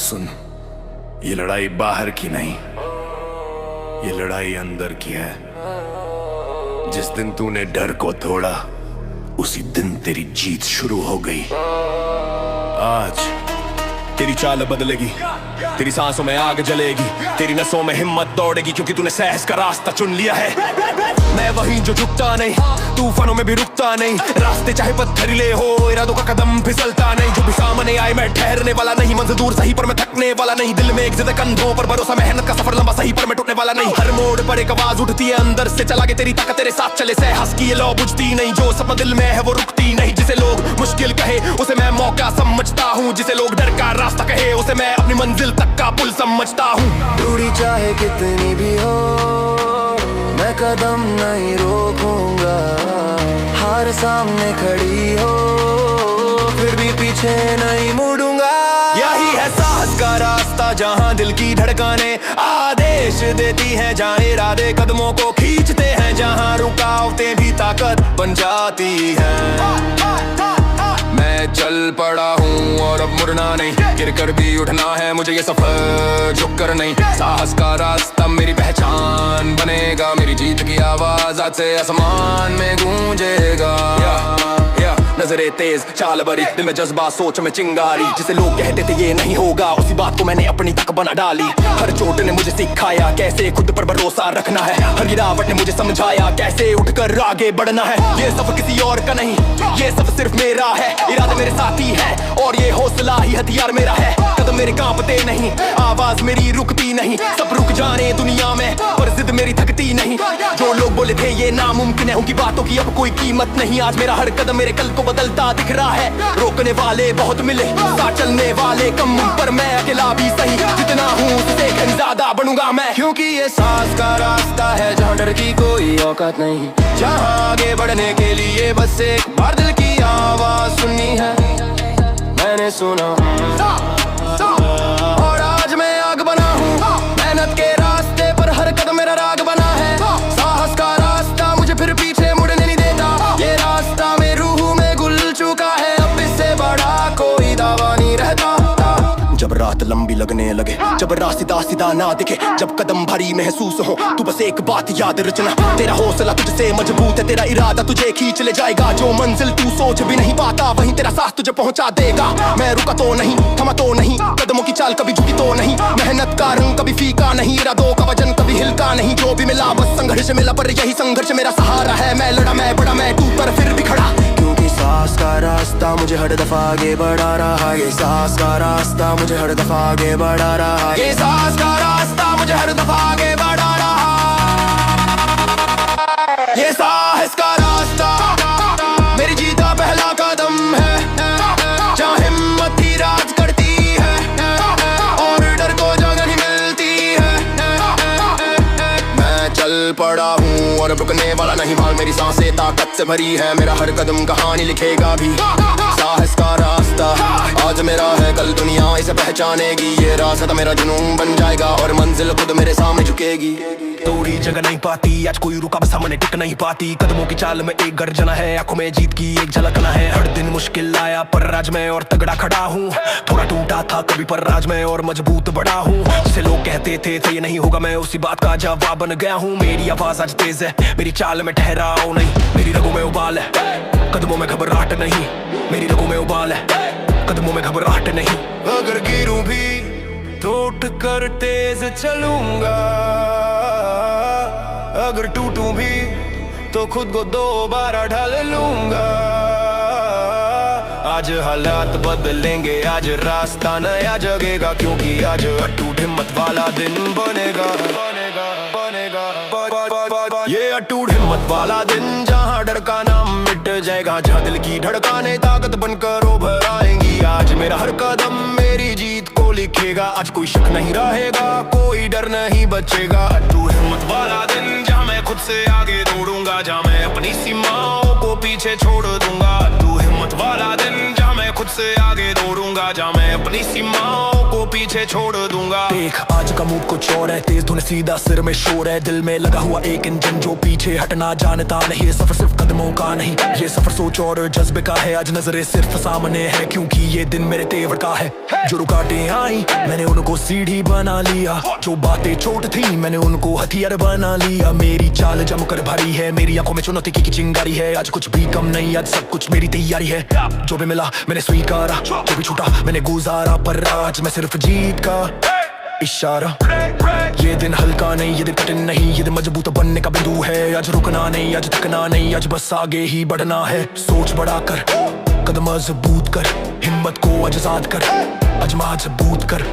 सुन, ये लड़ाई बाहर की नहीं, ये लड़ाई अंदर की है। जिस दिन तूने डर को तोड़ा, उसी दिन तेरी जीत शुरू हो गई। आज तेरी चाल बदलेगी, तेरी सांसों में आग जलेगी, तेरी नसों में हिम्मत दौड़ेगी, क्योंकि तूने सहस का रास्ता चुन लिया है। मैं वहीं जो झुकता नहीं, तूफानों में भी रुकता नहीं, रास्ते चाहे पत्थरीले हो, इरादों का कदम फिसलता नहीं। जो भी सामने आए मैं ठहरने वाला नहीं, मंजिल दूर सही पर मैं थकने वाला नहीं। दिल में एक जिद, कंधों पर भरोसा, मेहनत का सफर लंबा सही पर मैं टूटने वाला नहीं। हर मोड़ पर एक आवाज उठती है अंदर से, चला के तेरी ताकत तेरे साथ चले। सहस की ये लौ बुझती नहीं, जो सपना दिल में है वो रुकती नहीं। जिसे लोग मुश्किल कहे उसे मैं मौका समझता हूँ, जिसे लोग डर का रास्ता कहे उसे मैं अपनी मंजिल तक का पुल समझता हूँ। दूरी चाहे कितनी भी हो, मैं कदम नहीं रोकूंगा। हार सामने खड़ी हो, फिर भी पीछे नहीं मुड़ूंगा। यही है साहस का रास्ता, जहाँ दिल की धड़कनें आदेश देती हैं, जहाँ इरादे कदमों को खींचते हैं, जहाँ रुकावटें भी ताकत बन जाती हैं। मैं चल पड़ा हूँ और अब मुड़ना नहीं, गिर कर भी उठना है मुझे ये सफर झुक कर नहीं। साहस का रास्ता मेरी पहचान बनेगा, मेरी जीत की आवाज आज से आसमान में गूंजेगा। नजरें तेज, चाल बड़ी, दिल में जज्बा, सोच में चिंगारी। जिसे लोग कहते थे ये नहीं होगा, उसी बात को मैंने अपनी तक बना डाली। हर चोट ने मुझे सिखाया कैसे खुद पर भरोसा रखना है, हर गिरावट ने मुझे समझाया कैसे उठकर आगे बढ़ना है। ये सब किसी और का नहीं, ये सब सिर्फ मेरा है। इरादे मेरे साथी है और ये हौसला ही हथियार मेरा है। कदम मेरे कांपते नहीं, आवाज मेरी रुकती नहीं। सब रुक जाने दुनिया में, पर जिद मेरी थकती नहीं। जो लोग बोले थे ये नामुमकिन है, उनकी बातों की अब कोई कीमत नहीं। आज मेरा हर कदम मेरे कल को बदलता दिख रहा है। रोकने वाले बहुत मिले, साथ चलने वाले कम, पर मैं अकेला भी सही। जितना हूँ उससे कहीं ज्यादा बनूंगा मैं, क्योंकि ये साहस का रास्ता है, जहाँ डर की कोई औकात नहीं। जहाँ आगे बढ़ने के लिए बस एक बार दिल की आवाज सुननी है। मैंने सुना और आज मैं आग बना हूँ, मेहनत के रास्ते पर हर कदम मेरा राग बना है। साहस का रास्ता मुझे फिर पीछे मुड़ने नहीं देता। ये रास्ता मेरी रूह में घुल चुका है, अब इससे बड़ा कोई दावा नहीं रहता। जब रात लंबी लगने लगे, जब रास्ता सीधा ना दिखे, जब कदम भारी महसूस हो, तू बस एक बात याद रचना। तेरा हौसला तुझसे मजबूत है, तेरा इरादा तुझे खींच ले जाएगा। जो मंजिल तू सोच भी नहीं पाता, वहीं तेरा साथ तुझे पहुंचा देगा। मैं रुका तो नहीं, थमा तो नहीं, कदमों की चाल कभी झुकी तो नहीं। मेहनत का रंग कभी फीका नहीं, इरादों का वजन कभी हिलका नहीं। जो भी मिला बस संघर्ष मिला, पर यही संघर्ष मेरा सहारा है। मैं लड़ा, मैं बड़ा, मैं टूट पर फिर भी खड़ा। साहस का रास्ता मुझे हर दफा आगे बढ़ा रहा। ये साहस का रास्ता मुझे हर दफा आगे बढ़ा रहा। ये साहस का रास्ता मुझे हर दफा आगे बढ़ा रहा। ये साहस का रास्ता मेरी जीत का पहला कदम है, जहाँ हिम्मत ही राज करती है और डर को जगह नहीं मिलती है। मैं चल पड़ा हूँ और रुकने वाला नहीं, भाल मेरी सांसें ताकत से भरी है। मेरा हर कदम कहानी लिखेगा भी। साहस का रास्ता आज मेरा है, कल दुनिया इसे पहचानेगी। ये रास्ता मेरा जुनून बन जाएगा और मंजिल खुद मेरे सामने झुकेगी। तोड़ी जगह नहीं पाती, आज कोई रुका बस सामने टिक नहीं पाती। कदमों की चाल में एक गर्जना है, आंखों में जीत की एक झलकना है। हर दिन मुश्किल आया पर आज मैं और तगड़ा खड़ा हूँ। थोड़ा टूटा था कभी पर आज मैं और मजबूत बड़ा हूँ। जिसे लोग कहते थे ये नहीं होगा, मैं उसी बात का जवाब बन गया हूँ। मेरी आवाज आज तेज है, मेरी चाल में ठहराव नहीं, मेरी रगों में उबाल है, कदमों में घबराहट नहीं। मेरी रगों में उबाल है, कदमों में घबराहट नहीं। अगर गिरूं भी तो उठ कर तेज चलूंगा, अगर टूटूं भी तो खुद को दोबारा ढाल लूंगा। आज हालात बदलेंगे, आज रास्ता नया जगेगा, क्योंकि आज अटूट हिम्मत वाला दिन बनेगा। ये अटूट हिम्मत वाला दिन, जहाँ डर का नाम मिट जाएगा, जहाँ दिल की धड़कनें ताकत बनकर उभर आएंगी। आज मेरा हर कदम मेरी जीत को लिखेगा, आज कोई शक नहीं रहेगा, कोई डर नहीं बचेगा। अटूट हिम्मत वाला दिन, जहाँ मैं खुद से आगे दौड़ूंगा, जहाँ मैं अपनी सीमाओं को पीछे छोड़ दूंगा। अटूट हिम्मत वाला दिन, जहाँ मैं खुद से आगे दौड़ूंगा, जहाँ मैं अपनी सीमाओं को को पीछे छोड़ दूंगा। देख आज का मूड कुछ और है, तेज धुन सीधा सिर में शोर है, दिल में लगा हुआ एक इंजन जो पीछे हटना जानता नहीं। ये सफर सिर्फ कदमों का नहीं, ये सफर सोच और जज्बे का है। आज नजरें सिर्फ सामने है क्योंकि ये दिन मेरे तेवर का है। जो रुकावटें आई मैंने उनको सीढ़ी बना लिया, जो बातें चोट थी मैंने उनको हथियार बना लिया। मेरी चाल जमकर भरी है, मेरी आंखों में चुनौती की चिंगारी है। आज कुछ भी कम नहीं, आज सब कुछ मेरी तैयारी है। जो भी मिला मैंने स्वीकारा, जो भी छूटा मैंने गुजारा, पर आज मैं सिर्फ जीत का इशारा। ये दिन हल्का नहीं, ये दिन कठिन नहीं, ये दिन मजबूत बनने का बिंदु है। आज रुकना नहीं, आज थकना नहीं, आज बस आगे ही बढ़ना है। सोच बढ़ाकर कदम मजबूत कर, हिम्मत को आजाद कर, अजमा सबूत कर।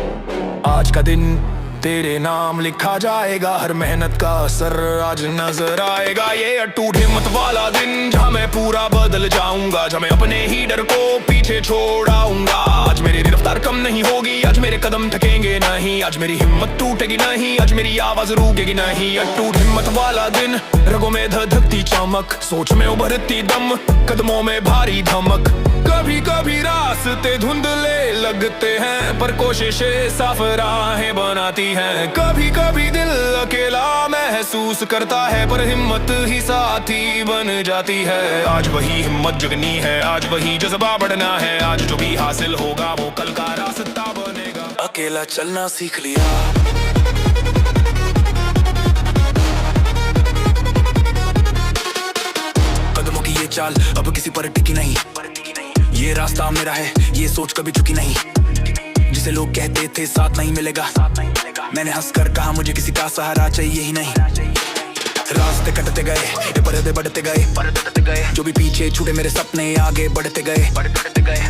आज का दिन तेरे नाम लिखा जाएगा, हर मेहनत का असर आज नजर आएगा। ये अटूट हिम्मत वाला दिन जहाँ मैं पूरा बदल जाऊंगा, जहाँ मैं अपने ही डर को पीछे छोड़ाऊंगा। आज मेरी रफ्तार कम नहीं होगी, आज मेरे कदम थकेंगे नहीं, आज मेरी हिम्मत टूटेगी नहीं, आज मेरी आवाज रुकेगी नहीं। अटूट हिम्मत वाला दिन, रगों में धधकती चमक, सोच में उभरती दम, कदमों में भारी धमक। कभी कभी रास्ते धुंधले लगते हैं पर कोशिशें साफ राहें बनाती हैं। कभी कभी दिल अकेला महसूस करता है पर हिम्मत ही साथी बन जाती है। आज वही हिम्मत जगनी है, आज वही जज्बा बढ़ना है। आज जो भी हासिल होगा वो कल का रास्ता बनेगा। अकेला चलना सीख लिया, कदमों की ये चाल अब किसी पर टिकी नहीं। ये रास्ता मेरा है, ये सोच कभी झुकी नहीं। जिसे लोग कहते थे साथ नहीं मिलेगा, मैंने हंसकर कहा मुझे किसी का सहारा चाहिए ही नहीं। रास्ते कटते गए, पर्दे बढ़ते गए, जो भी पीछे छूटे मेरे सपने आगे बढ़ते गए।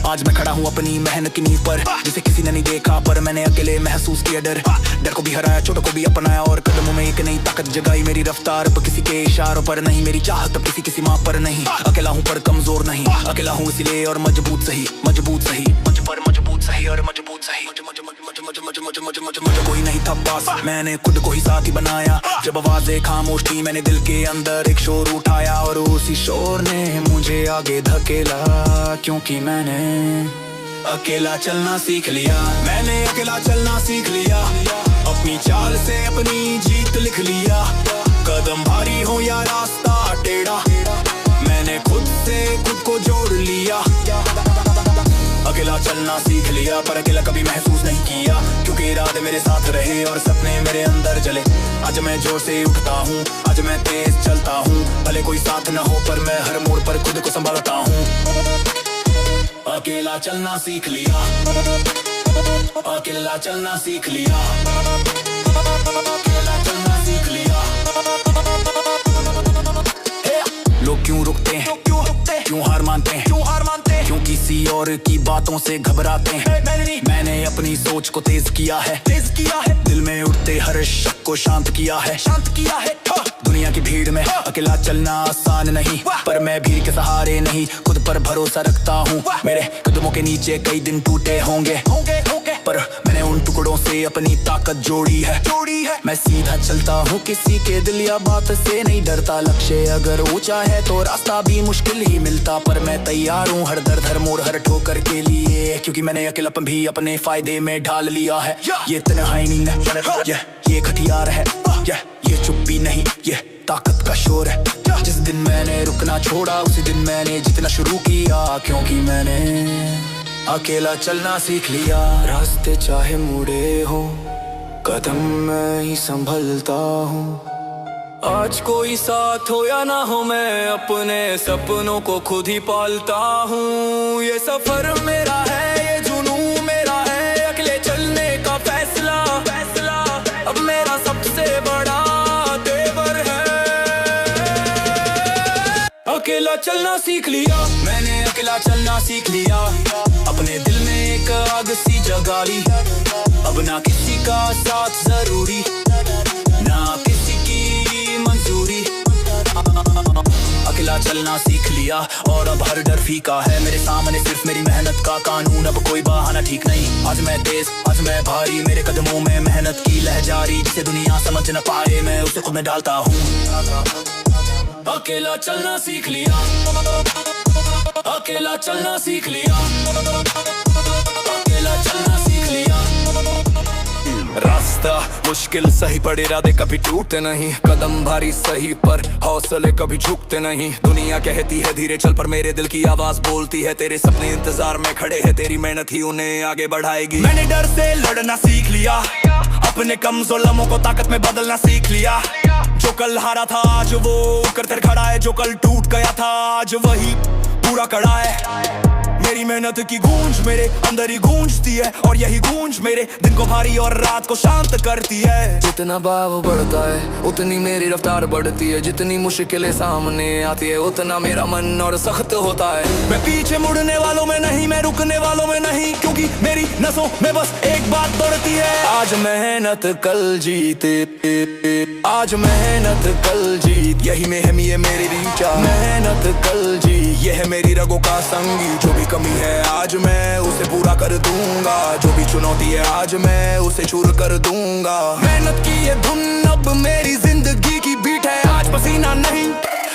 आज मैं खड़ा हूँ अपनी मेहनत की नींव पर, जिसे किसी ने नहीं देखा पर मैंने अकेले महसूस किया। डर को भी हराया, चोटों को भी अपनाया और कदमों में एक नई ताकत जगाई। मेरी रफ्तार अब किसी के इशारों पर नहीं, मेरी चाहत अब किसी की सीमा पर नहीं। अकेला हूँ पर कमजोर नहीं, अकेला हूँ इसलिए और मजबूत सही, मजबूत सही, मुझ पर मजबूत सही और मजबूत सही। मुझे कोई नहीं था पास, मैंने खुद को ही साथी बनाया। जब आवाजें खामोश थी मैंने दिल के अंदर एक शोर उठाया और उसी शोर ने मुझे आगे धकेला। क्योंकि मैंने अकेला चलना सीख लिया, मैंने अकेला चलना सीख लिया। अपनी चाल से अपनी जीत लिख लिया। कदम भारी हो या रास्ता टेढ़ा, मैंने खुद से खुद को जोड़ लिया। अकेला चलना सीख लिया पर अकेला कभी महसूस नहीं किया, क्योंकि इरादे मेरे साथ रहे और सपने मेरे अंदर जले। आज मैं जोर से उठता हूँ, आज मैं तेज चलता हूँ, भले कोई साथ न हो पर मैं हर मोड़ पर खुद को संभालता हूँ। अकेला चलना सीख लिया, अकेला चलना सीख लिया, अकेला चलना सीख लिया। लोग क्यों रुकते हैं, क्यों हार मानते हैं, क्यों किसी और की बातों से घबराते हैं। मैंने अपनी सोच को तेज किया है, दिल में उठते हर शक को शांत किया है। दुनिया की भीड़ में अकेला चलना आसान नहीं, पर मैं भीड़ के सहारे नहीं, खुद पर भरोसा रखता हूँ। मेरे कदमों के नीचे कई दिन टूटे होंगे, पर मैंने उन टुकड़ों से अपनी ताकत जोड़ी है। मैं सीधा चलता हूँ, किसी के दिल या बात से नहीं डरता। लक्ष्य अगर ऊंचा है तो रास्ता भी मुश्किल ही मिलता, पर मैं तैयार हूँ हर दर्द हर मोड़ हर ठोकर के लिए, क्योंकि मैंने अकेलापन भी अपने फायदे में ढाल लिया है। ये तन्हाई नहीं है, ये हथियार है, ये चुप्पी नहीं, ये ताकत का शोर है। जिस दिन मैंने रुकना छोड़ा उसी दिन मैंने जीतना शुरू किया, क्योंकि मैंने अकेला चलना सीख लिया। रास्ते चाहे मुड़े हो, कदम मैं ही संभलता हूँ। आज कोई साथ हो या ना हो, मैं अपने सपनों को खुद ही पालता हूँ। ये सफर मेरा है, ये जुनून मेरा है, अकेले चलने का फैसला अब मेरा सबसे बड़ा तेवर है। अकेला चलना सीख लिया, मैंने अकेला चलना सीख लिया। अपने दिल में एक आग सी जगा ली, अब ना किसी का साथ जरूरी, ना किसी की मंजूरी। अकेला चलना सीख लिया और अब हर डर फीका है। मेरे सामने सिर्फ मेरी मेहनत का कानून, अब कोई बहाना ठीक नहीं। आज मैं तेज, आज मैं भारी, मेरे कदमों में मेहनत की लहर जारी। जिसे दुनिया समझ न पाए मैं उसे खुद में डालता हूँ। अकेला चलना सीख लिया, अकेला चलना सीख लिया, अकेला चलना सीख लिया। मुश्किल सही पड़े, इरादे कभी टूटते नहीं। कदम भारी सही पर हौसले कभी झुकते नहीं। दुनिया कहती है धीरे चल, पर मेरे दिल की आवाज बोलती है तेरे सपने इंतजार में खड़े हैं, तेरी मेहनत ही उन्हें आगे बढ़ाएगी। मैंने डर से लड़ना सीख लिया, अपने कमजोर लम्हों को ताकत में बदलना सीख लिया। जो कल हारा था आज वो करते खड़ा है, जो कल टूट गया था आज वही पूरा खड़ा है। मेरी मेहनत की गूंज मेरे अंदर ही गूंजती है, और यही गूंज मेरे दिन को भारी और रात को शांत करती है। जितना भाव बढ़ता है उतनी मेरी रफ्तार बढ़ती है, जितनी मुश्किलें सामने आती है उतना मेरा मन और सख्त होता है। मैं पीछे मुड़ने वालों में नहीं, मैं रुकने वालों में नहीं, क्योंकि मेरी नसों में बस एक बात दौड़ती है, आज मेहनत कल जीते। आज मेहनत कल जीत, यही में है मेरी रीचा। मेहनत कल जीत, यह है मेरी रगों का संगीत। जो भी कमी है आज मैं उसे पूरा कर दूंगा, जो भी चुनौती है आज मैं उसे चूर कर दूंगा। मेहनत की ये धुन अब मेरी जिंदगी की बीट है, आज पसीना नहीं,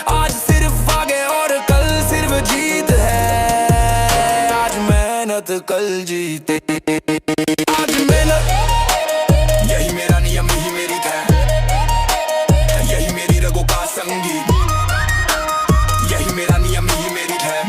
आज सिर्फ आगे और कल सिर्फ जीत है। आज मेहनत कल जीते। आज मेहनत, यही मेरा नियम, यही मेरी है, यही मेरी रगों का संगीत। यही मेरा नियम, यही मेरी है,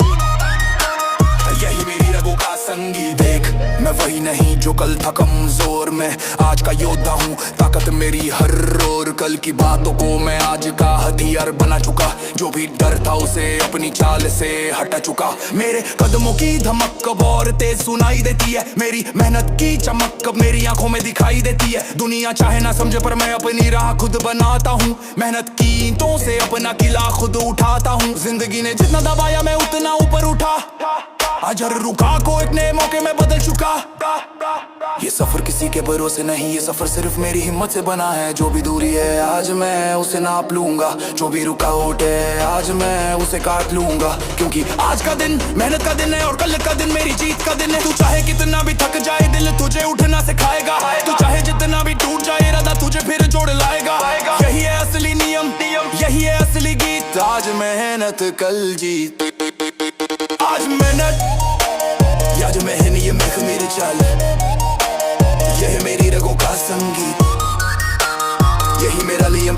यही मेरी रगों का संगीत। देख मैं वही नहीं जो कल था कमजोर, मैं आज का योद्धा हूँ, ताकत मेरी हर रोर। कल की बातों को मैं आज का हथियार बना चुका, जो भी डर था उसे अपनी चाल से हटा चुका। मेरे कदमों की धमक कब और तेज सुनाई देती है, मेरी मेहनत की चमक कब मेरी आंखों में दिखाई देती है। दुनिया चाहे ना समझे पर मैं अपनी राह खुद बनाता हूँ, मेहनत की ईंटों से अपना किला खुद उठाता हूँ। जिंदगी ने जितना दबाया मैं उतना ऊपर उठा, आज हर रुका को एक नए मौके में बदल चुका। ये सफर किसी के भरोसे नहीं, ये सफर सिर्फ मेरी हिम्मत से बना है। जो भी दूरी है आज मैं उसे नाप लूंगा, जो भी रुका होटे आज मैं उसे काट लूंगा, क्योंकि आज का दिन मेहनत का दिन है और कल का दिन मेरी जीत का दिन है। तू चाहे कितना भी थक जाए दिल तुझे उठना सिखाएगा, तू चाहे जितना भी टूट जाए इरादा तुझे फिर जोड़ लाएगा। यही है असली नियम, यही है असली गीत। आज मेहनत कल जीत। आज मेहनत, आज मेहनत, ये मेरी चाल, यही मेरी रगों का संगीत। यही मेरा नियम,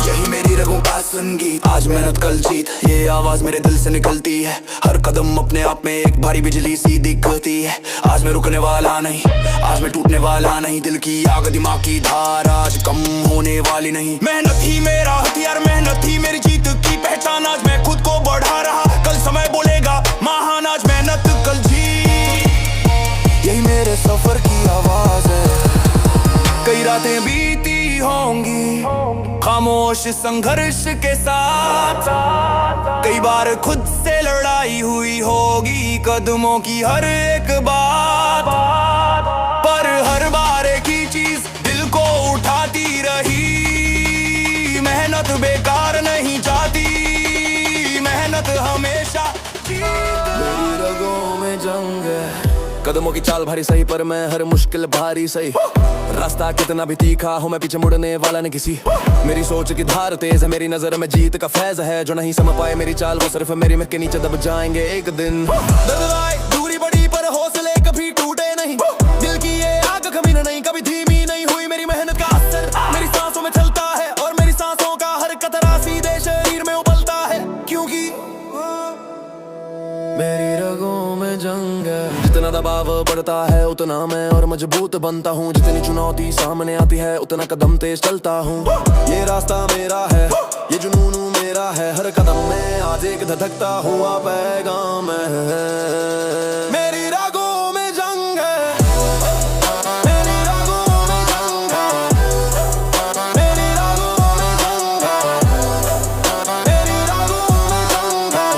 यही मेरी रगों का संगीत। आज मेहनत कल जीत, ये आवाज मेरे दिल से निकलती है। हर कदम अपने आप में एक भारी बिजली सी दिखती है। आज मैं रुकने वाला नहीं, आज मैं टूटने वाला नहीं। दिल की आग दिमाग की धार आज कम होने वाली नहीं। मेहनत ही मेरा हथियार, मेहनत ही मेरी जीत की पहचान। आज मैं खुद को बढ़ा रहा, कल समय बोलेगा महान। आज मेहनत कल जीत, यही मेरे सफर की आवाज है। कई रातें बीती होंगी खामोश संघर्ष के साथ, कई बार खुद से लड़ाई हुई होगी कदमों की हर एक बात, पर हर बार एक ही चीज दिल को उठाती रही। मेहनत बेकार नहीं जाती, मेहनत हमेशा मेरी रगों में जंग है। कदमों की चाल भारी सही पर मैं हर मुश्किल भारी सही। रास्ता कितना भी तीखा हो मैं पीछे मुड़ने वाला नहीं किसी। मेरी सोच की धार तेज है, मेरी नजर में जीत का फैज है। जो नहीं समझ पाए मेरी चाल वो सिर्फ मेरी में के नीचे दब जाएंगे एक दिन। दर्द आए दूरी बड़ी पर हौसले कभी टूटे नहीं। दिल की ये आग कभी नहीं, कभी धीमी नहीं हुई। मेरी मेहनत का असर मेरी सांसों में चलता है, और मेरी सांसों का हर कतरा सीधे शरीर में उबलता है, क्योंकि मेरी रगों में जंग है। जितना दबाव बढ़ता है उतना मैं और मजबूत बनता हूँ। जितनी चुनौती सामने आती है उतना कदम तेज चलता हूँ। ये रास्ता मेरा है, ये जुनून मेरा है। हर कदम में आज एक धधकता हुआ पैगाम है। मेरी रगों में जंग है, मेरी रगों में जंग है, मेरी रगों में जंग है, मेरी रगों में जंग है,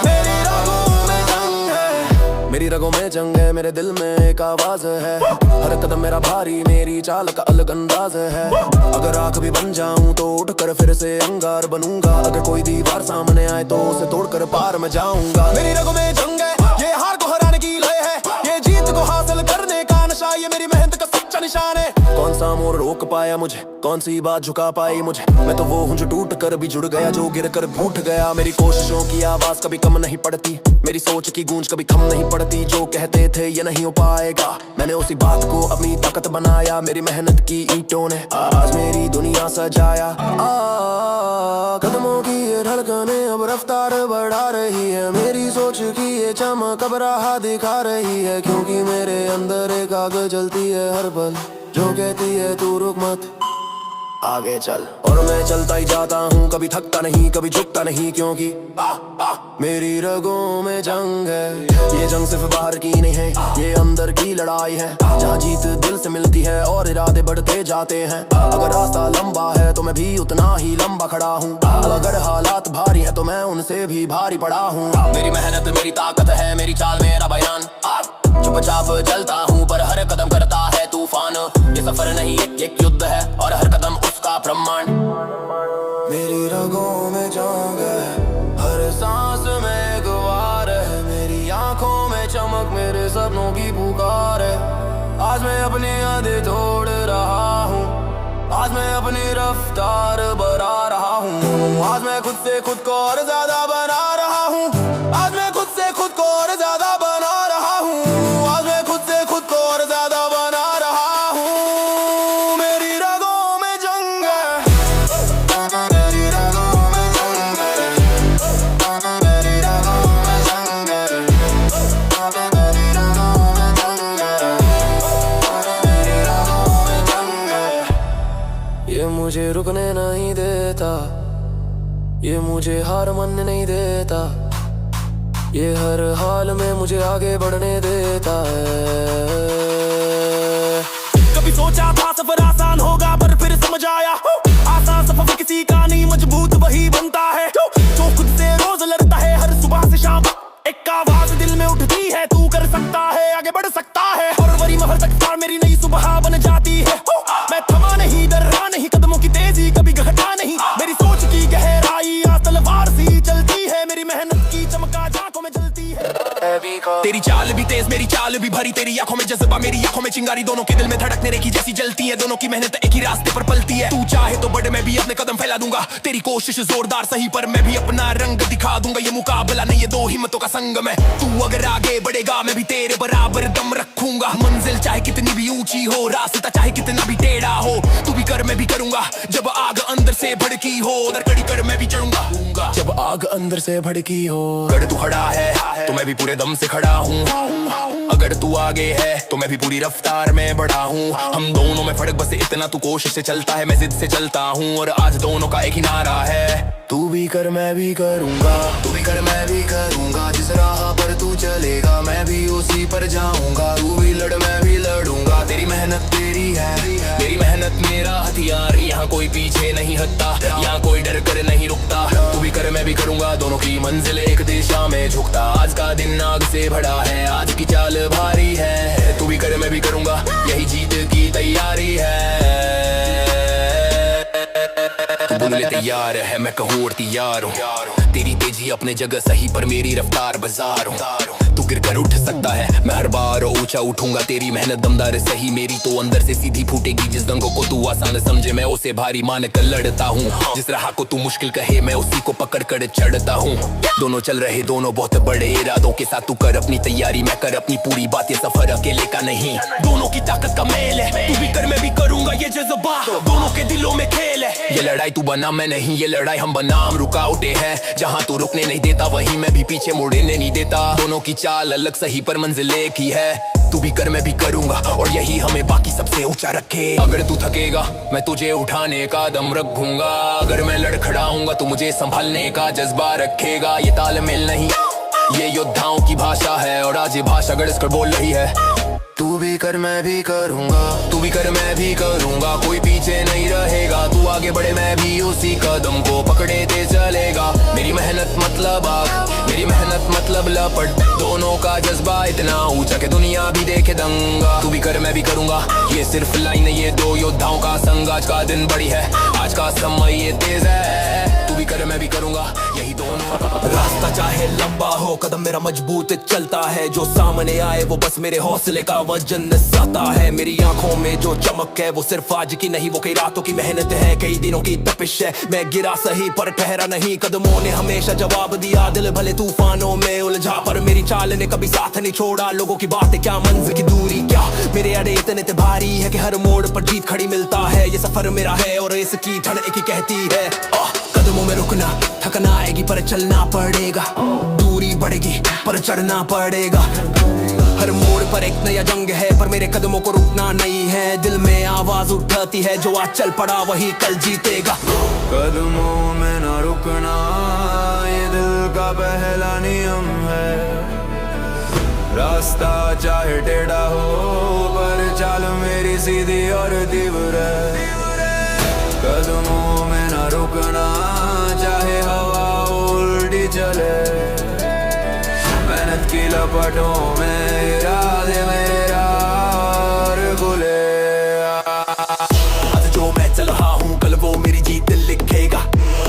मेरी रगों में जंग है। मेरी रगों में जंग है, मेरे दिल में एक आवाज है। हर कदम मेरा भारी, मेरी चाल का अलग अंदाज है। अगर आंख भी बन जाऊं तो उठकर फिर से अंगार बनूंगा। अगर कोई दीवार सामने आए तो उसे तोड़कर पार में जाऊंगा। मेरी रगों में जंग है, ये हार को हराने की लय है। ये जीत को हासिल करने का नशा, ये मेरी मेहनत का सच्चा निशान है। कौन सा सा मोड़ रोक पाया मुझे, कौन सी बात झुका पाई मुझे। मैं तो वो हूँ जो टूट कर भी जुड़ गया, जो गिर कर भी उठ गया। मेरी कोशिशों की आवाज कभी कम नहीं पड़ती, मेरी सोच की गूंज कभी कम नहीं पड़ती। जो कहते थे ये नहीं हो पाएगा, मैंने उसी बात को अपनी ताकत बनाया। मेरी मेहनत की ईंटों ने आज मेरी दुनिया सजाया। कदमों की ये धड़कनें अब रफ्तार बढ़ा रही है, मेरी सोच की ये चमक अब राह दिखा रही है। क्योंकि मेरे अंदर एक आग जलती है हर पल, जो कहती है तू रुक मत आगे चल। और मैं चलता ही जाता हूँ, कभी थकता नहीं कभी झुकता नहीं। क्योंकि मेरी रगों में जंग है, ये जंग सिर्फ बाहर की नहीं है, ये अंदर की लड़ाई है। जहाँ जीत दिल से मिलती है और इरादे बढ़ते जाते हैं। अगर रास्ता लंबा है तो मैं भी उतना ही लंबा खड़ा हूँ, अगर हालात भारी है तो मैं उनसे भी भारी पड़ा हूँ। मेरी मेहनत मेरी ताकत है, मेरी चाल मेरा बयान। चुपचाप चलता हूँ पर हर कदम करता है तूफान। ये सफर नहीं एक युद्ध है और हर कदम उसका प्रमाण। मेरी रगों में जंग है, हर सांस में गुवार है। मेरी आंखों में चमक, मेरे सपनों की पुकार है। आज मैं अपनी यादें तोड़ रहा हूँ, आज मैं अपनी रफ्तार बढ़ा रहा हूँ। आज मैं खुद से खुद को और ज्यादा बना रहा हूँ, आज मैं खुद से खुद को और ज्यादा बना रहा हूँ। आज मैं खुद से खुद को और ज्यादा बना रहा हूँ। मेरी रगों में जंग है, मेरी रगों में जंग है, मेरी रगों में जंग है, मेरी रगों में जंग है, मेरी रगों में जंग है। ये मुझे रुकने नहीं देता, ये मुझे हार मानने नहीं देता, ये हर हाल में मुझे आगे बढ़ने देता है। कभी सोचा था सफर आसान होगा पर फिर समझ आया, आसान सफर किसी का नहीं, मजबूत वही बनता है जो खुद से रोज लड़ता है। हर सुबह से शाम एक आवाज दिल में उठती है, तू कर सकता है आगे बढ़ सकता है। और वरी महर तक पार मेरी नई सुबह बन जाती है। मैं थमा नहीं डरा नहीं, कदमों की तेजी कभी घटा नहीं। मेरी सोच की गहराई आज तलवार सी चलती है, मेरी मेहनत की चमका आंखों में जलती है। तेरी चाल भी तेज मेरी चाल भी भरी, तेरी आंखों में जज्बा मेरी आंखों में चिंगारी। दोनों के दिल में धड़कने रेखी जैसी जलती है, दोनों की मेहनत एक ही रास्ते पर पलती है। तू चाहे तो बड़े, मैं भी अपने कदम फैला दूंगा। तेरी कोशिश जोरदार सही पर मैं भी अपना रंग दिखा दूंगा। ये मुकाबला नहीं, ये दो हिम्मतों का संगम है। तू अगर आगे बढ़ेगा मैं भी तेरे बराबर दम रखूंगा। मंजिल चाहे कितनी भी ऊंची हो, रास्ता चाहे कितना भी टेढ़ा हो, तू भी कर मैं भी करूंगा। जब आग अंदर से भड़की हो, उधर कड़ी कर मैं भी चढ़ूंगा। जब आग अंदर से भड़की हो, अगर तू खड़ा है तो मैं भी पूरे दम से खड़ा हूँ। अगर तू आगे है तो मैं भी पूरी रफ्तार में बढ़ा हूँ। हम दोनों में फर्क बस इतना, तू कोशिश से चलता है मैं जिद से चलता हूँ। और आज दोनों का एक ही नारा है, तू भी कर मैं भी करूँगा, तू भी कर मैं भी करूँगा। जिस राह पर तू चलेगा मैं भी उसी पर जाऊँगा। तू भी लड़ मैं भी लड़ूंगा, तेरी मेहनत तेरी है, मेरी मेहनत मेरा हथियार। यहाँ कोई पीछे नहीं हटता, यहाँ कोई डर कर नहीं रुकता। तू भी कर मैं भी करूँगा, दोनों की मंजिल एक दिशा में झुकता। आज का दिन आग से भरा है, आज की चाल भारी है। तू भी कर मैं भी करूँगा, यही जीत की तैयारी है। तू बोल ले तैयार है, मैं कहूँ और तैयार हूँ। तेरी तेजी अपने जगह सही पर मेरी रफ्तार बाजार हूँ। तू गिर कर उठ सकता है, मैं हर बार ऊंचा उठूंगा। तेरी मेहनत दमदार सही, मेरी तो अंदर से सीधी फूटेगी। जिस दंगों को तू आसान समझे मैं उसे भारी मान कर लड़ता हूँ। जिस राह को तू मुश्किल कहे मैं उसी को पकड़ कर चढ़ता हूँ। दोनों चल रहे दोनों बहुत बड़े इरादों के साथ, तू कर अपनी तैयारी मैं कर अपनी पूरी बात। ये सफर अकेले का नहीं, दोनों की ताकत का मेल है। तू भी कर मैं भी करूंगा, ये जज्बा दोनों के दिलों में खेल है। ये लड़ाई तू बना मैं नहीं, ये लड़ाई हम बनाम रुकावटें है। जहाँ तू रुकने नहीं देता वहीं मैं भी पीछे मुड़ने नहीं देता। दोनों की चाल अलग सही पर मंजिल एक ही है। तू भी कर मैं भी करूंगा और यही हमें बाकी सबसे ऊंचा रखे। अगर तू थकेगा मैं तुझे उठाने का दम रखूंगा। अगर मैं लड़खड़ाऊंगा तू मुझे संभालने का जज्बा रखेगा। ये तालमेल नहीं, ये योद्धाओं की भाषा है और आज ये भाषा गड़स कर बोल रही है। तू भी कर मैं भी करूंगा, तू भी कर मैं भी करूंगा। कोई पीछे नहीं रहेगा, तू आगे बढ़े मैं भी उसी कदम को पकड़े ते चलेगा। मेरी मेहनत मतलब आग, मेरी मेहनत मतलब लपट। दोनों का जज्बा इतना ऊंचा कि दुनिया भी देखे दंगा। तू भी कर मैं भी करूंगा, ये सिर्फ लाइन है, ये दो योद्धाओं का संग। आज का दिन बड़ी है, आज का समय ये तेज है। तू भी भी करे मैं भी करूंगा यही दोनों। रास्ता चाहे लंबा हो कदम मेरा मजबूत चलता है, जो सामने आए वो बस मेरे हौसले का वजन नसाता है। मेरी आंखों में जो चमक है वो सिर्फ आज की नहीं, वो कई रातों की मेहनत है, कई दिनों की तपिश है। मैं गिरा सही पर ठहरा नहीं, कदमों ने हमेशा जवाब दिया। दिल भले तूफानों में उलझा पर मेरी चाल ने कभी साथ नहीं छोड़ा। लोगों की बातें क्या, मंजिल की दूरी क्या, मेरे अड़े इतने भारी है कि हर मोड़ पर जीत खड़ी मिलता है। ये सफर मेरा है और इसकी ठंड एक ही कहती है कदमों में रुकना। थकना आएगी पर चलना पड़ेगा, दूरी बढ़ेगी पर चढ़ना पड़ेगा। हर मोड़ पर एक नया जंग है पर मेरे कदमों को रुकना नहीं है। दिल में आवाज उठाती है जो आज चल पड़ा वही कल जीतेगा। कदमों में ना रुकना ये दिल का पहला नियम है। रास्ता चाहे टेढ़ा हो पर चाल मेरी सीधी और तीव्र है। कदमों में ना रुकना चाहे हवा उल्टी चले। मेहनत की लपटों में इरादे मेरे राह खुले। आज जो मैं चल रहा हूँ कल वो मेरी जीत लिखेगा।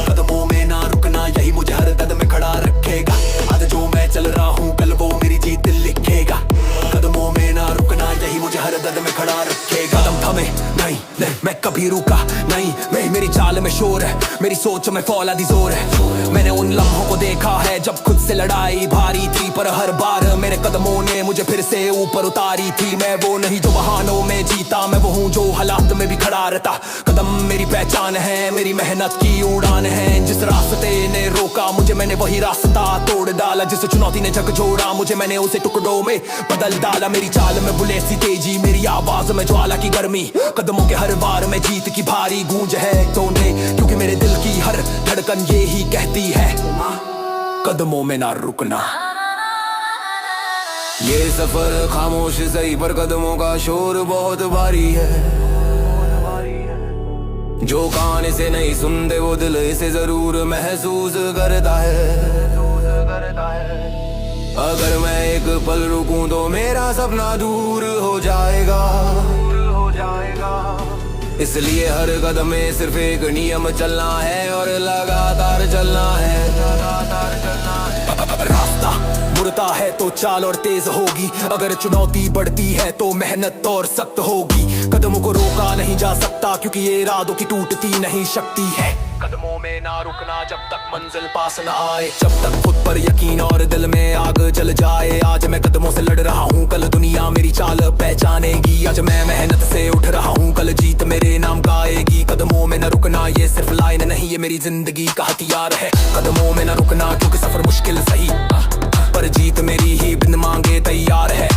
कदमों में ना रुकना यही मुझे हर कदम में खड़ा रखेगा। आज जो मैं चल रहा हूँ कल वो मेरी जीत लिखेगा। कदमों में ना रुकना यही मुझे हर कदम में खड़ा रखेगा। कदम थमे नहीं नहीं मैं कभी रुका नहीं, मेरी चाल में शोर है, मेरी सोच में फौलादी जोर है। मैंने उन लम्हों को देखा है जब खुद से लड़ाई भारी थी, पर हर बार मेरे कदमों ने मुझे फिर से ऊपर उतारी थी। मैं वो नहीं जो बहानों में जीता, मैं वो हूँ जो हालात में भी खड़ा रहता। कदम मेरी पहचान है, मेरी मेहनत की उड़ान है। जिस रास्ते ने रोका मुझे मैंने वही रास्ता तोड़ डाला। जिस चुनौती ने झकझोरा मुझे मैंने उसे टुकड़ों में बदल डाला। मेरी चाल में बुलेट सी तेजी, मेरी आवाज में ज्वाला की गर्मी। कदमों के हर बार में जीत की भारी गूंज है तो ने, क्योंकि मेरे दिल की हर धड़कन ये ही कहती है कदमों में ना रुकना। ये सफर खामोश सही पर कदमों का शोर बहुत भारी है। जो कान से नहीं सुनते वो दिल इसे जरूर महसूस करता है। अगर मैं एक पल रुकूं तो मेरा सपना दूर हो जाएगा। इसलिए हर कदम में सिर्फ एक नियम चलना है और लगातार चलना है। रास्ता मुड़ता है तो चाल और तेज होगी, अगर चुनौती बढ़ती है तो मेहनत और सख्त होगी। कदमों को रोका नहीं जा सकता क्योंकि ये इरादों की टूटती नहीं शक्ति है। कदमों में ना रुकना जब तक मंजिल पास न आए, जब तक खुद पर यकीन और दिल में आग जल जाए। आज मैं कदमों से लड़ रहा हूँ, कल दुनिया मेरी चाल पहचानेगी। आज मैं मेहनत से उठ रहा हूँ, कल जीत मेरे नाम का आएगी। कदमों में न रुकना ये सिर्फ लाइन नहीं, ये मेरी जिंदगी का हथियार है। कदमों में न रुकना क्योंकि सफर मुश्किल सही, पर जीत मेरी ही बिन मांगे तैयार है।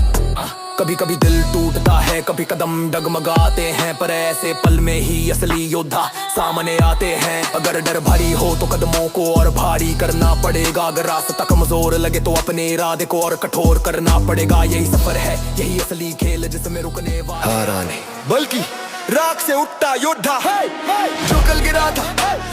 कभी कभी दिल टूटता है, कभी कदम डगमगाते हैं, पर ऐसे पल में ही असली योद्धा सामने आते हैं। अगर डर भारी हो तो कदमों को और भारी करना पड़ेगा। अगर रास्ता कमजोर लगे तो अपने इरादे को और कठोर करना पड़ेगा। यही सफर है, यही असली खेल जिसमें रुकने वाला हारा नहीं बल्कि राख से उठता योद्धा। जो कल गिरा था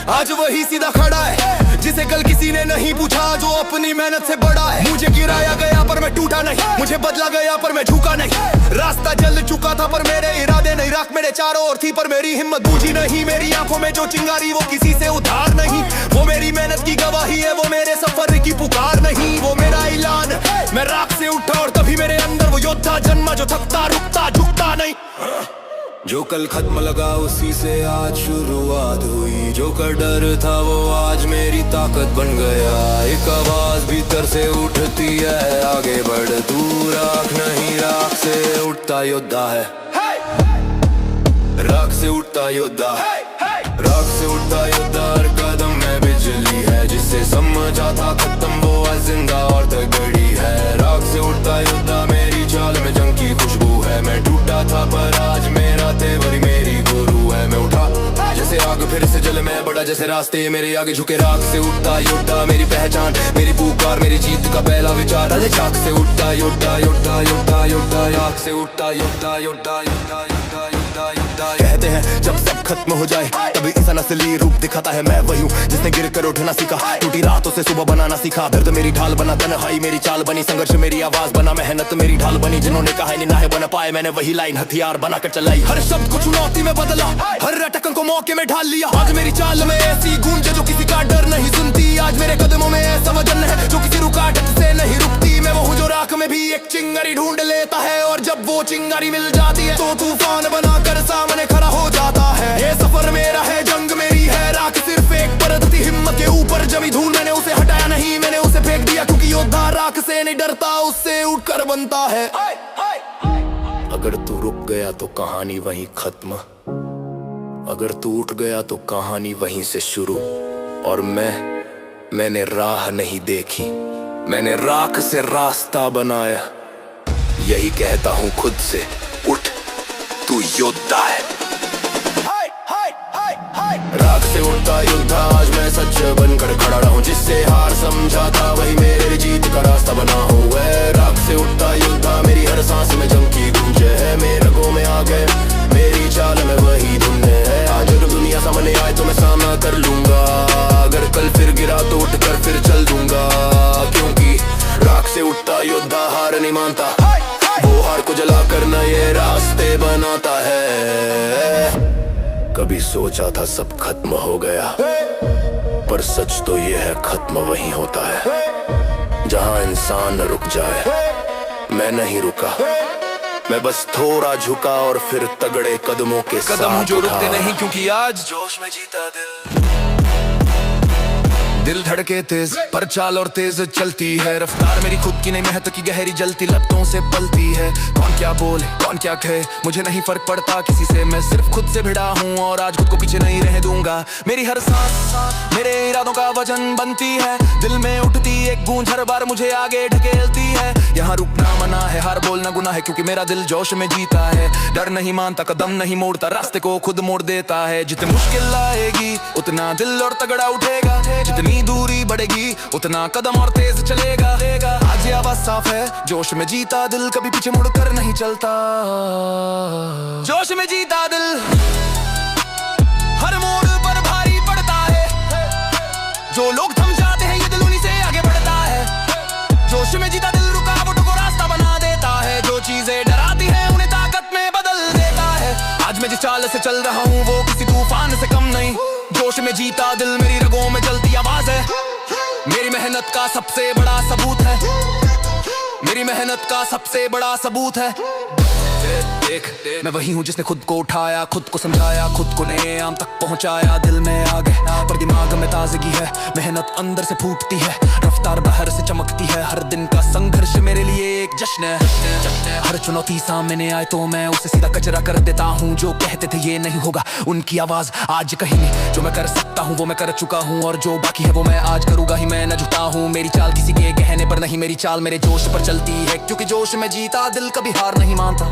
आज वही सीधा खड़ा है, जिसे कल किसी ने नहीं पूछा, जो अपनी मेहनत से बड़ा है। मुझे गिराया गया पर मैं टूटा नहीं, मुझे बदला गया पर मैं झुका नहीं। रास्ता जल चुका था पर मेरे इरादे नहीं, राख मेरे चारों ओर थी पर मेरी हिम्मत बूझी नहीं। मेरी आंखों में जो चिंगारी वो किसी से उधार नहीं, वो मेरी मेहनत की गवाही है, वो मेरे सफर की पुकार नहीं, वो मेरा ऐलान। मैं राख से उठा और तभी मेरे अंदर वो योद्धा जन्मा, जो थकता रुकता झुकता नहीं। जो कल खत्म लगा उसी से आज शुरुआत हुई। जो कल डर था वो आज मेरी ताकत बन गया। एक आवाज भीतर से उठती है, आगे बढ़ तू राख नहीं, राख से उठता योद्धा है। राख से उठता योद्धा, राख से उठता योद्धा। हर कदम में बिजली है, जिससे समझा था खत्म वो आज जिंदा और तगड़ी है। राख से उठता योद्धा, मेरी चाल में जंग की खुशबू है। मैं टूटा था पर आज मेरा तेवर मेरी गुरु है। मैं उठा जैसे आग फिर से जल, मैं बड़ा जैसे रास्ते मेरे आगे झुके। राख से उठता योद्धा, मेरी पहचान, मेरी पुकार, मेरी जीत का पहला विचार। राख से उठता योद्धा, योद्धा योद्धा योद्धा। राख से उठता योद्धा, योद्धा योद्धा योद्धा योद्धा योद्धा। कहते हैं जब सब खत्म हो जाए तभी इंसान असली रूप दिखाता है। मैं वही हूँ जिसने गिर कर उठना सीखा, टूटी रातों से सुबह बनाना सीखा। दर्द मेरी ढाल बना, तन्हाई मेरी चाल बनी, संघर्ष मेरी आवाज बना, मेहनत मेरी ढाल बनी। जिन्होंने कहा है ना है बना पाए, मैंने वही लाइन हथियार बना कर चलाई। हर शब्द को चुनौती में बदला, हर अटकन को मौके में ढाल लिया। आज मेरी चाल में ऐसी गूंज जो किसी का डर नहीं सुनती। आज मेरे कदमों में ऐसा वजन है जो किसी रुकावट से नहीं रुकती। मैं वो हूँ जो राख में भी एक चिंगारी ढूंढ लेता है, और जब वो चिंगारी मिल जाती है तो तूफान बनाकर सामने खड़ा हो जाता है। ये सफर मेरा है, जंग मेरी है, राख सिर्फ एक परत थी। हिम्मत के ऊपर जमी धूल, मैंने उसे हटाया नहीं, मैंने उसे फेंक दिया। क्योंकि योद्धा राख से नहीं डरता, उससे उठकर बनता है। अगर तू रुक गया तो कहानी वहीं खत्म, अगर तू उठ गया तो कहानी वहीं से शुरू। और मैंने राह नहीं देखी, मैंने राख से रास्ता बनाया। यही कहता हूँ खुद से, उठ तू योद्धा है। राख से उठता योद्धा, आज मैं सच बनकर खड़ा रहूं। जिससे हार समझा था वही मेरे जीत का रास्ता बना हुआ है। राख से उठता योद्धा, मेरी हर सांस में जंग की गूंज है। मेरे रगों में आ गए मेरी चाल में वही धुन है। आज अगर दुनिया सामने आए तो मैं सामना कर लूंगा। अगर कल फिर गिरा तो उठकर फिर चल दूंगा। क्योंकि राख से उठता योद्धा हार नहीं मानता, वो हार को जलाकर नए रास्ते बनाता है। कभी सोचा था सब खत्म हो गया, पर सच तो ये है खत्म वही होता है जहां इंसान रुक जाए। मैं नहीं रुका, मैं बस थोड़ा झुका और फिर तगड़े कदमों के कदम साथ जो रुकते उठा। नहीं, क्योंकि आज जोश में जीता दिल धड़के तेज पर चाल और तेज चलती है। रफ्तार मेरी खुद की नहीं, मेहनत की गहरी जलती लपटों से पलती है। कौन क्या बोले कौन क्या कहे, मुझे नहीं फर्क पड़ता किसी से। मैं सिर्फ खुद से भिड़ा हूँ और आज खुद को पीछे नहीं रहने दूंगा। मेरी हर सांस मेरे इरादों का वजन बनती है। दिल में उठती एक गूंज हर बार मुझे आगे ढकेलती है। यहाँ रुकना मना है, हार बोलना गुनाह है, क्योंकि मेरा दिल जोश में जीता है। डर नहीं मानता, कदम नहीं मोड़ता, रास्ते को खुद मोड़ देता है। जितनी मुश्किल आएगी उतना दिल और तगड़ा उठेगा, जितनी दूरी बढ़ेगी उतना कदम और तेज चलेगा। आज ये आवाज साफ है, जोश में जीता दिल कभी पीछे मुड़कर नहीं चलता। जोश में जीता दिल हर मोड़ पर भारी पड़ता है। जो लोग थम जाते हैं ये दिल उन्हीं से आगे बढ़ता है। जोश में जीता दिल रुकावटों को रास्ता बना देता है। जो चीजें डराती हैं उन्हें ताकत में बदल देता है। आज मैं जिस चाल से चल रहा हूँ वो किसी तूफान से कम नहीं। जोश में जीता दिल मेरी रगों में जलती आवाज है। मेरी मेहनत का सबसे बड़ा सबूत है, मेरी मेहनत का सबसे बड़ा सबूत है। देख मैं वही हूँ जिसने खुद को उठाया, खुद को समझाया, खुद को नए आम तक पहुँचाया। दिल में आ गए पर दिमाग में ताजगी है, मेहनत अंदर से फूटती है, रफ्तार बाहर से चमकती है। हर दिन का संघर्ष मेरे लिए एक जश्न है। हर चुनौती सामने आए तो मैं उसे सीधा कचरा कर देता हूँ। जो कहते थे ये नहीं होगा उनकी आवाज आज कहीं नहीं। जो मैं कर सकता हूँ वो मैं कर चुका हूँ, और जो बाकी है वो मैं आज करूँगा ही। मैं न झुकता हूँ, मेरी चाल किसी के कहने पर नहीं, मेरी चाल मेरे जोश पर चलती है। क्योंकि जोश में जीता दिल कभी हार नहीं मानता,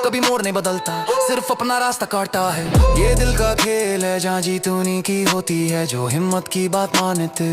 कभी मोड़ नहीं बदलता, सिर्फ अपना रास्ता काटता है। ये दिल का खेल है जहाँ जीत उन्हीं की होती है जो हिम्मत की बात मानते।